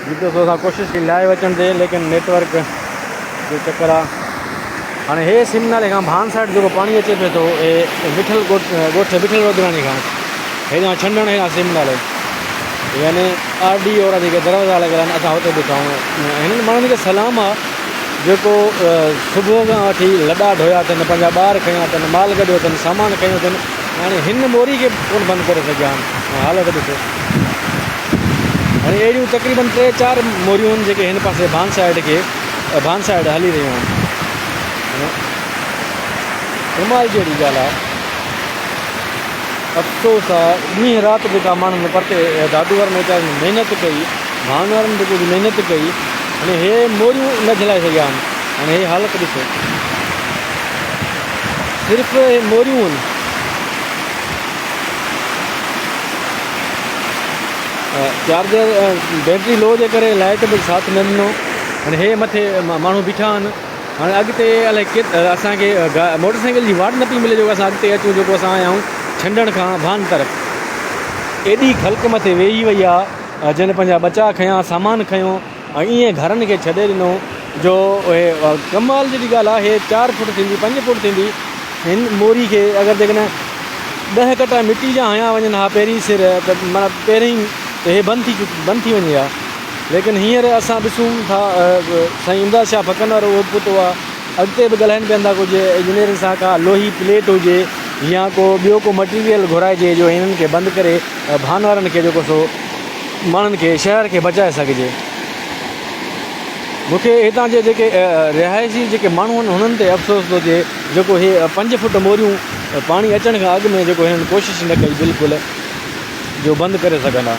जिते सो असां कोशिशि कई लाइव अचण ते, लेकिन नेटवर्क जो चक्कर आहे। हाणे हे सिम नाले खां भान साइड जेको पाणी अचे पियो थो, विठल ॻोठ विठल रोदराणी खां हेॾां छंडण हेॾां सिम नाले, यानी RD वारा जेके दरवाज़ा लॻल आहिनि, असां हुते बीठा आहियूं। हिननि माण्हुनि खे सलाम आहे जेको सुबुह खां वठी लॾा ढोया अथनि, पंहिंजा ॿार खयां अथनि, माल कढियो अथनि, सामान खयूं अथनि। हाणे हिन मोरी खे कोन बंदि करे सघिया आहिनि। हालत ॾिसो, हाणे अहिड़ियूं तक़रीबन 3-4 मोरियूं आहिनि जेके हिन पासे भान साइड हली रहियूं आहिनि। कमाल जहिड़ी ॻाल्हि आहे। अफ़सोस आहे ॾींहुं राति जेका माण्हुनि परते दादूवर में वीचारनि महिनत कई, भान वारनि जेको महिनत कई, हाणे हे मोरियूं न झलाए सघिया आहिनि। हाणे हे हालत ॾिसो, सिर्फ़ु मोरियूं आहिनि। चार्जर बैटरी लो जे करे लाइट बि साथ न ॾिनो। हाणे हे मथे माण्हू बीठा आहिनि। हाणे अॻिते अलाए असांखे मोटरसाइकिल जी वाट न पई मिले, जेको असां अॻिते अचूं, जेको असां आया आहियूं छंडण खां भान तरफ़। एॾी ख़ल्क़ मथे वेही वई आहे, जिन पंहिंजा बचा खयां, सामान खयों ऐं ईअं घरनि खे छॾे ॾिनो जो कमाल जी ॻाल्हि आहे। हे 4 फुट थींदी, 5 फुट थींदी। हिन मोरी खे अगरि जेकॾहिं 10 कटा मिटी जा हया वञनि हा पहिरीं सिर, त माना पहिरीं त हे बंदि थी वञे हा। लेकिन हींअर असां ॾिसूं था साईं इमदाद शाह फकन वारो उहो पुटु आहे, अॻिते बि ॻाल्हाइनि पिया था, कुझु इंजीनियरिंग सां का लोही प्लेट हुजे या को ॿियो को मटीरियल घुराइजे जो हिननि खे बंदि करे भान वारनि खे जेको सो माण्हुनि खे शहर खे बचाए सघिजे। मूंखे हितां जे जेके रिहाइशी जेके माण्हू आहिनि हुननि ते अफ़सोस थो थिए, जेको हे 5 फुट मोरियूं पाणी अचण खां अॻु में जेको हिननि कोशिशि न कई बिल्कुलु जो बंदि करे सघनि हा।